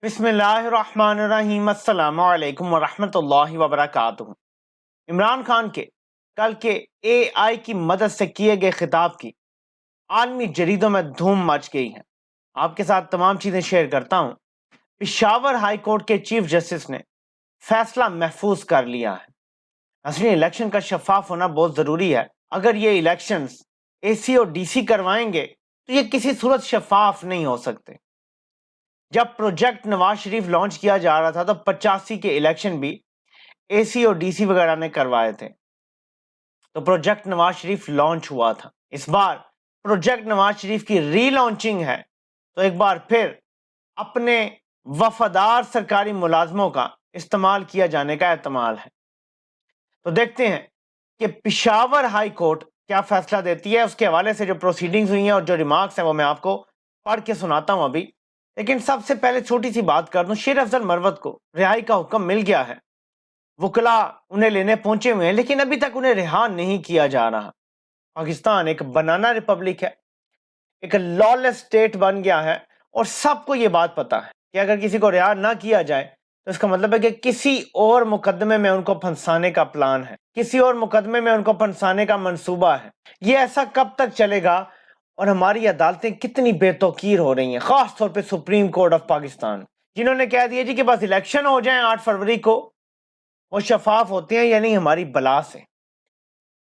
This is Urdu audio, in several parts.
بسم اللہ الرحمن الرحیم، السلام علیکم ورحمۃ اللہ وبرکاتہ۔ عمران خان کے کل کے اے آئی کی مدد سے کیے گئے خطاب کی عالمی جریدوں میں دھوم مچ گئی ہے۔ آپ کے ساتھ تمام چیزیں شیئر کرتا ہوں۔ پشاور ہائی کورٹ کے چیف جسٹس نے فیصلہ محفوظ کر لیا ہے۔ اصلی الیکشن کا شفاف ہونا بہت ضروری ہے۔ اگر یہ الیکشنز اے سی اور ڈی سی کروائیں گے تو یہ کسی صورت شفاف نہیں ہو سکتے۔ جب پروجیکٹ نواز شریف لانچ کیا جا رہا تھا تو 85 کے الیکشن بھی اے سی اور ڈی سی وغیرہ نے کروائے تھے، تو پروجیکٹ نواز شریف لانچ ہوا تھا۔ اس بار پروجیکٹ نواز شریف کی ری لانچنگ ہے، تو ایک بار پھر اپنے وفادار سرکاری ملازموں کا استعمال کیا جانے کا احتمال ہے۔ تو دیکھتے ہیں کہ پشاور ہائی کورٹ کیا فیصلہ دیتی ہے۔ اس کے حوالے سے جو پروسیڈنگز ہوئی ہیں اور جو ریمارکس ہیں وہ میں آپ کو پڑھ کے سناتا ہوں ابھی، لیکن سب سے پہلے چھوٹی سی بات کر دوں۔ شیر افضل مروت کو رہائی کا حکم مل گیا ہے، وکلا انہیں لینے پہنچے ہوئے ہیں، لیکن ابھی تک انہیں رہا نہیں کیا جا رہا۔ پاکستان ایک بنانا ریپبلک ہے، ایک لالیس اسٹیٹ بن گیا ہے، اور سب کو یہ بات پتا ہے کہ اگر کسی کو رہا نہ کیا جائے تو اس کا مطلب ہے کہ کسی اور مقدمے میں ان کو پھنسانے کا پلان ہے، کسی اور مقدمے میں ان کو پھنسانے کا منصوبہ ہے۔ یہ ایسا کب تک چلے گا؟ اور ہماری عدالتیں کتنی بے توقیر ہو رہی ہیں، خاص طور پہ سپریم کورٹ آف پاکستان، جنہوں نے کہہ دیا جی کہ بس الیکشن ہو جائیں 8 فروری کو، وہ شفاف ہوتے ہیں یا نہیں ہماری بلا سے۔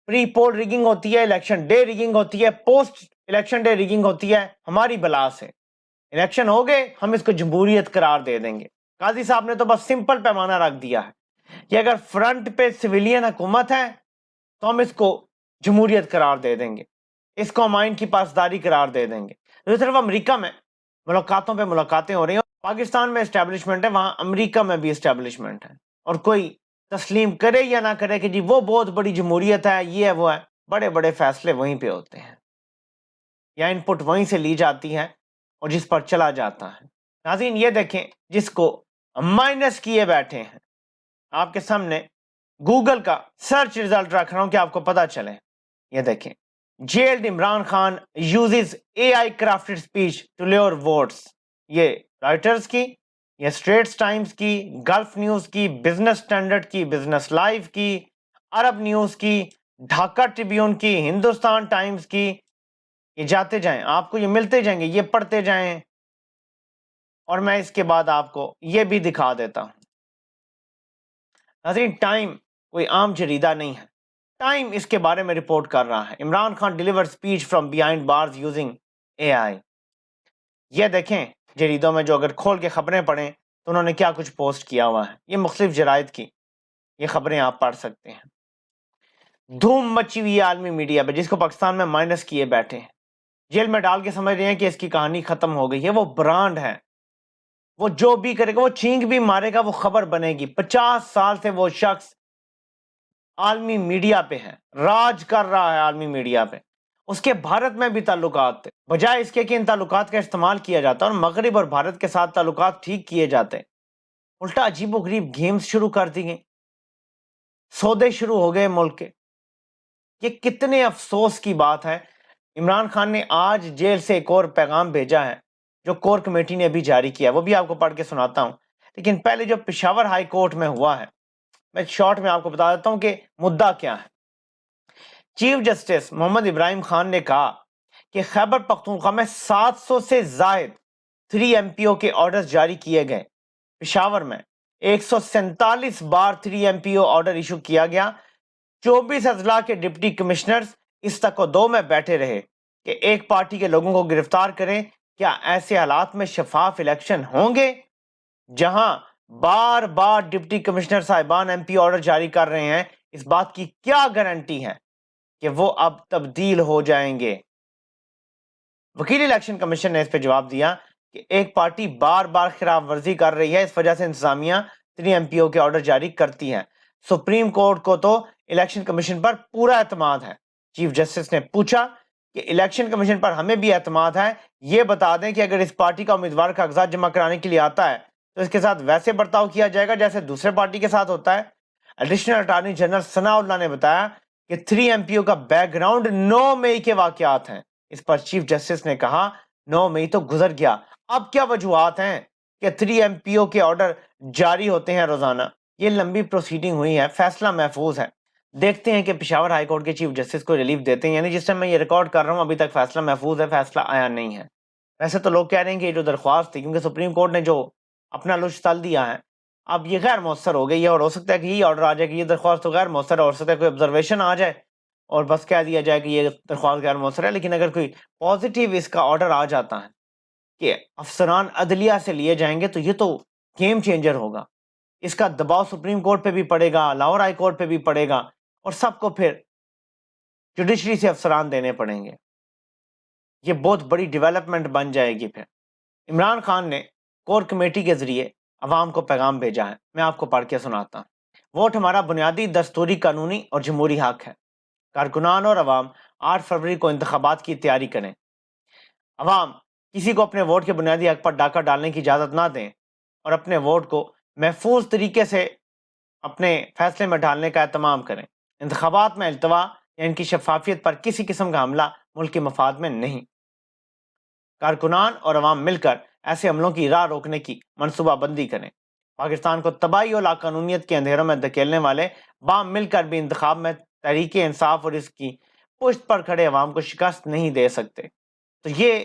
پری پول ریگنگ ہوتی ہے، الیکشن ڈے ریگنگ ہوتی ہے، پوسٹ الیکشن ڈے ریگنگ ہوتی ہے، ہماری بلا سے۔ الیکشن ہو گئے ہم اس کو جمہوریت قرار دے دیں گے۔ قاضی صاحب نے تو بس سمپل پیمانہ رکھ دیا ہے کہ اگر فرنٹ پہ سویلین حکومت ہے تو ہم اس کو جمہوریت قرار دے دیں گے، اس کو ہم آئین کی پاسداری قرار دے دیں گے۔ تو صرف امریکہ میں ملاقاتوں پہ ملاقاتیں ہو رہی ہیں، پاکستان میں اسٹیبلشمنٹ ہے، وہاں امریکہ میں بھی اسٹیبلشمنٹ ہے، اور کوئی تسلیم کرے یا نہ کرے کہ جی وہ بہت بڑی جمہوریت ہے، یہ ہے وہ ہے، بڑے بڑے فیصلے وہیں پہ ہوتے ہیں یا ان پٹ وہیں سے لی جاتی ہے اور جس پر چلا جاتا ہے۔ ناظرین یہ دیکھیں، جس کو مائنس کیے بیٹھے ہیں، آپ کے سامنے گوگل کا سرچ ریزلٹ رکھ رہا ہوں کہ آپ کو پتا چلے۔ یہ دیکھیں، jailed Imran Khan uses A I crafted speech to lure votes. یہ رائٹرز کی، یہ اسٹریٹس ٹائمز کی، گلف نیوز کی، بزنس اسٹینڈرڈ کی، بزنس لائف کی، عرب نیوز کی، ڈھاکہ ٹریبیون کی، ہندوستان ٹائمز کی، یہ جاتے جائیں، آپ کو یہ ملتے جائیں گے، یہ پڑھتے جائیں، اور میں اس کے بعد آپ کو یہ بھی دکھا دیتا ہوں۔ ناظرین ٹائم کوئی عام جریدہ نہیں ہے، ٹائم اس کے بارے میں رپورٹ کر رہا ہے، Imran Khan deliver speech from behind bars using A I. یہ دیکھیں جریدوں میں، جو اگر کھول کے خبریں پڑھیں تو انہوں نے کیا کچھ پوسٹ کیا ہوا ہے، یہ مختلف جرائد کی یہ خبریں آپ پڑھ سکتے ہیں۔ دھوم مچی ہوئی ہے عالمی میڈیا پہ، جس کو پاکستان میں مائنس کیے بیٹھے ہیں، جیل میں ڈال کے سمجھ رہے ہیں کہ اس کی کہانی ختم ہو گئی ہے۔ وہ برانڈ ہے، وہ جو بھی کرے گا، وہ چینک بھی مارے گا، وہ خبر بنے گی۔ 50 سال سے وہ شخص عالمی میڈیا پہ ہے، راج کر رہا ہے عالمی میڈیا پہ۔ اس کے بھارت میں بھی تعلقات تھے، بجائے اس کے کہ ان تعلقات کا استعمال کیا جاتا اور مغرب اور بھارت کے ساتھ تعلقات ٹھیک کیے جاتے، الٹا عجیب و غریب گیمز شروع کر دی گئیں، سودے شروع ہو گئے ملک کے۔ یہ کتنے افسوس کی بات ہے۔ عمران خان نے آج جیل سے ایک اور پیغام بھیجا ہے جو کور کمیٹی نے ابھی جاری کیا، وہ بھی آپ کو پڑھ کے سناتا ہوں، لیکن پہلے جو پشاور ہائی کورٹ میں ہوا ہے، میں شارٹ میں آپ کو بتا دیتا ہوں کہ مدعا کیا ہے۔ چیف جسٹس محمد ابراہیم خان نے کہا کہ خیبر پختونخوا میں 700 سے زائد 3 ایم پی او کے آرڈرز جاری کیے گئے۔ پشاور میں 147 بار 3 ایم پی او آرڈر ایشو کیا گیا۔ 24 اضلاع کے ڈپٹی کمشنرز اس تک و دو میں بیٹھے رہے کہ ایک پارٹی کے لوگوں کو گرفتار کریں۔ کیا ایسے حالات میں شفاف الیکشن ہوں گے جہاں بار بار ڈپٹی کمشنر صاحبان ایم پی آرڈر جاری کر رہے ہیں؟ اس بات کی کیا گارنٹی ہے کہ وہ اب تبدیل ہو جائیں گے؟ وکیل الیکشن کمیشن نے اس پہ جواب دیا کہ ایک پارٹی بار بار خلاف ورزی کر رہی ہے، اس وجہ سے انتظامیہ 3 ایم پی او کے آرڈر جاری کرتی ہے۔ سپریم کورٹ کو تو الیکشن کمیشن پر پورا اعتماد ہے۔ چیف جسٹس نے پوچھا کہ الیکشن کمیشن پر ہمیں بھی اعتماد ہے، یہ بتا دیں کہ اگر اس پارٹی کا امیدوار کاغذات جمع کرانے کے لیے آتا ہے تو اس کے ساتھ ویسے برتاؤ کیا جائے گا جیسے دوسرے پارٹی کے ساتھ ہوتا ہے۔ ایڈیشنل اٹارنی جنرل ثناء اللہ نے بتایا کہ 3 ایم پی او کا بیک گراؤنڈ 9 مئی کے واقعات ہیں۔ اس پر چیف جسٹس نے کہا 9 مئی تو گزر گیا، اب کیا وجوہات ہیں؟ کہ 3 MPO کے آرڈر جاری ہوتے ہیں روزانہ. یہ لمبی پروسیڈنگ ہوئی ہے, فیصلہ محفوظ ہے. دیکھتے ہیں کہ پشاور ہائی کورٹ کے چیف جسٹس کو ریلیف دیتے ہیں, یعنی جس ٹائم میں یہ ریکارڈ کر رہا ہوں ابھی تک فیصلہ محفوظ ہے, فیصلہ آیا نہیں ہے. ویسے تو لوگ کہہ رہے ہیں کہ یہ جو درخواست تھی, کیونکہ سپریم کورٹ نے جو اپنا لطف تل دیا ہے, اب یہ غیر مؤثر ہو گئی ہے, اور ہو سکتا ہے کہ یہ آرڈر آ جائے کہ یہ درخواست تو غیر مؤثر ہے, اور ہو سکتا ہے کوئی آبزرویشن آ جائے اور بس کہہ دیا جائے کہ یہ درخواست غیر مؤثر ہے. لیکن اگر کوئی پازیٹیو اس کا آرڈر آ جاتا ہے کہ افسران عدلیہ سے لیے جائیں گے, تو یہ تو گیم چینجر ہوگا. اس کا دباؤ سپریم کورٹ پہ بھی پڑے گا, لاہور ہائی کورٹ پہ بھی پڑے گا, اور سب کو پھر جوڈیشری سے افسران دینے پڑیں گے. یہ بہت بڑی ڈیولپمنٹ بن جائے گی. پھر عمران خان نے کور کمیٹی کے ذریعے عوام کو پیغام بھیجا ہے, میں آپ کو پڑھ کے سناتا ہوں. ووٹ ہمارا بنیادی دستوری, قانونی اور جمہوری حق ہے. کارکنان اور عوام 8 فروری کو انتخابات کی تیاری کریں. عوام کسی کو اپنے ووٹ کے بنیادی حق پر ڈاکہ ڈالنے کی اجازت نہ دیں, اور اپنے ووٹ کو محفوظ طریقے سے اپنے فیصلے میں ڈالنے کا اہتمام کریں. انتخابات میں التوا یا ان کی شفافیت پر کسی قسم کا حملہ ملک کے مفاد میں نہیں. کارکنان اور عوام مل کر ایسے عملوں کی راہ روکنے کی منصوبہ بندی کریں. پاکستان کو تباہی اور لاقانونیت کے اندھیروں میں دھکیلنے والے بام مل کر بھی انتخاب میں تحریک انصاف اور اس کی پشت پر کھڑے عوام کو شکست نہیں دے سکتے. تو یہ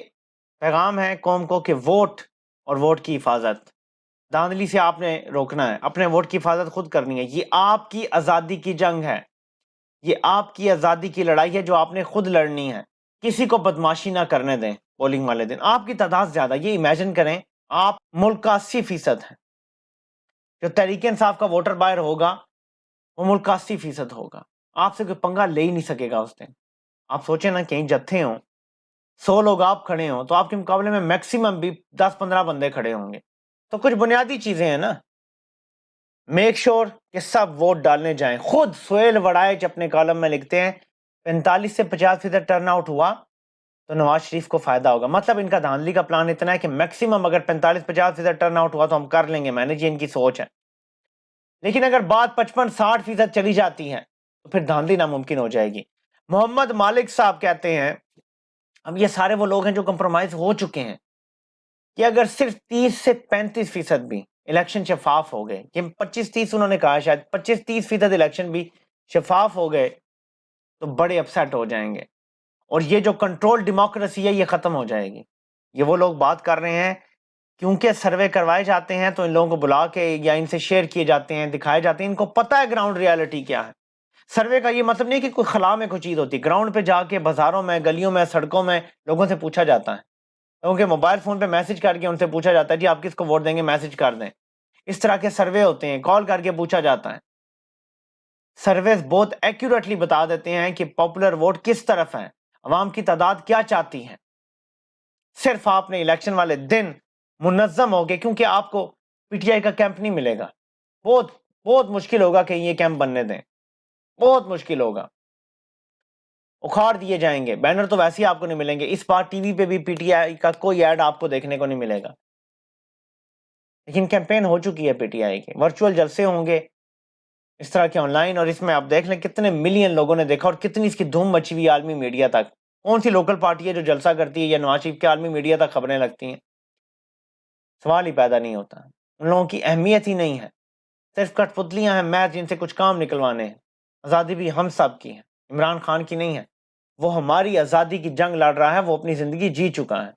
پیغام ہے قوم کو کہ ووٹ اور ووٹ کی حفاظت, دھاندلی سے آپ نے روکنا ہے, اپنے ووٹ کی حفاظت خود کرنی ہے. یہ آپ کی آزادی کی جنگ ہے, یہ آپ کی آزادی کی لڑائی ہے جو آپ نے خود لڑنی ہے. کسی کو بدماشی نہ کرنے دیں. پولنگ والے دن آپ کی تعداد زیادہ, یہ امیجن کریں آپ ملک کا 80% ہے. جو تحریک انصاف کا ووٹر باہر ہوگا وہ ملک کا 80% ہوگا. آپ سے کوئی پنگا لے ہی نہیں سکے گا اس دن. آپ سوچیں نا, کہیں جتھے ہوں 100 لوگ آپ کھڑے ہوں تو آپ کے مقابلے میں میکسیمم بھی 10-15 بندے کھڑے ہوں گے. تو کچھ بنیادی چیزیں ہیں نا, میک شور کہ سب ووٹ ڈالنے جائیں. خود سہیل وڑائچ اپنے کالم میں لکھتے ہیں 45 سے 50% ٹرن آؤٹ ہوا تو نواز شریف کو فائدہ ہوگا. مطلب ان کا دھاندلی کا پلان اتنا ہے کہ میکسیمم اگر 45-50% ٹرن آؤٹ ہوا تو ہم کر لیں گے مینج, یہ ان کی سوچ ہے. لیکن اگر بات 55-60% چلی جاتی ہے تو پھر دھاندلی ناممکن ہو جائے گی. محمد مالک صاحب کہتے ہیں, اب یہ سارے وہ لوگ ہیں جو کمپرومائز ہو چکے ہیں, کہ اگر صرف 30 سے 35% بھی الیکشن شفاف ہو گئے, کہ 25-30 انہوں نے کہا, شاید 25-30% الیکشن بھی شفاف ہو گئے تو بڑے اپسیٹ ہو جائیں گے, اور یہ جو کنٹرول ڈیموکریسی ہے یہ ختم ہو جائے گی. یہ وہ لوگ بات کر رہے ہیں کیونکہ سروے کروائے جاتے ہیں تو ان لوگوں کو بلا کے یا ان سے شیئر کیے جاتے ہیں, دکھائے جاتے ہیں, ان کو پتہ ہے گراؤنڈ ریالٹی کیا ہے. سروے کا یہ مطلب نہیں کہ کوئی خلا میں کوئی چیز ہوتی, گراؤنڈ پہ جا کے بازاروں میں, گلیوں میں, سڑکوں میں لوگوں سے پوچھا جاتا ہے. لوگوں کے موبائل فون پہ میسج کر کے ان سے پوچھا جاتا ہے جی آپ کس کو ووٹ دیں گے, میسج کر دیں. اس طرح کے سروے ہوتے ہیں, کال کر کے پوچھا جاتا ہے. سرویز بہت ایکوریٹلی بتا دیتے ہیں کہ پاپولر ووٹ کس طرف ہے, عوام کی تعداد کیا چاہتی ہے. صرف آپ نے الیکشن والے دن منظم ہو گئے, کیونکہ آپ کو پی ٹی آئی کا کیمپ نہیں ملے گا. بہت بہت مشکل ہوگا کہ یہ کیمپ بننے دیں, بہت مشکل ہوگا. اکھاڑ دیے جائیں گے. بینر تو ویسے ہی آپ کو نہیں ملیں گے. اس بار ٹی وی پہ بھی پی ٹی آئی کا کوئی ایڈ آپ کو دیکھنے کو نہیں ملے گا. لیکن کیمپین ہو چکی ہے پی ٹی آئی کے, ورچوئل جلسے ہوں گے اس طرح کے آن لائن, اور اس میں آپ دیکھ لیں کتنے ملین لوگوں نے دیکھا, اور کتنی اس کی دھوم مچی ہوئی عالمی میڈیا تک. کون سی لوکل پارٹی ہے جو جلسہ کرتی ہے یا نواز شریف کے عالمی میڈیا تک خبریں لگتی ہیں؟ سوال ہی پیدا نہیں ہوتا. ان لوگوں کی اہمیت ہی نہیں ہے, صرف کٹ پتلیاں ہیں محض جن سے کچھ کام نکلوانے ہیں. آزادی بھی ہم سب کی ہے, عمران خان کی نہیں ہے. وہ ہماری آزادی کی جنگ لڑ رہا ہے, وہ اپنی زندگی جی چکا ہے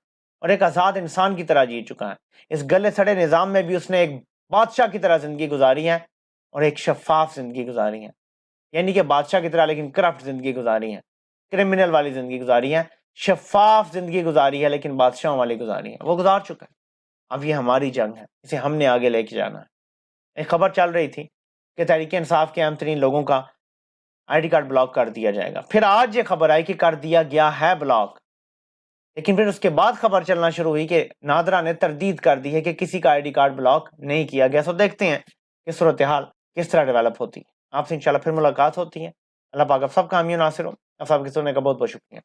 اور ایک آزاد انسان کی طرح جی چکا ہے. اس گلے سڑے نظام میں بھی اس نے ایک بادشاہ کی طرح زندگی گزاری ہے اور ایک شفاف زندگی گزاری ہے. یعنی کہ بادشاہ کی طرح لیکن کرپٹ زندگی گزاری ہے, کرمنل والی زندگی گزاری ہے. شفاف زندگی گزاری ہے لیکن بادشاہوں والی گزاری ہے. وہ گزار چکا ہے. اب یہ ہماری جنگ ہے, اسے ہم نے آگے لے کے جانا ہے. ایک خبر چل رہی تھی کہ تحریک انصاف کے اہم ترین لوگوں کا آئی ڈی کارڈ بلاک کر دیا جائے گا. پھر آج یہ خبر آئی کہ کر دیا گیا ہے بلاک, لیکن پھر اس کے بعد خبر چلنا شروع ہوئی کہ نادرا نے تردید کر دی ہے کہ کسی کا آئی ڈی کارڈ بلاک نہیں کیا گیا. سو دیکھتے ہیں کہ صورتحال کس طرح ڈیولپ ہوتی ہے. آپ سے انشاءاللہ پھر ملاقات ہوتی ہے. اللہ پاک آپ سب کا حامی و ناصر ہو. آپ سب کے سننے کا بہت بہت شکریہ.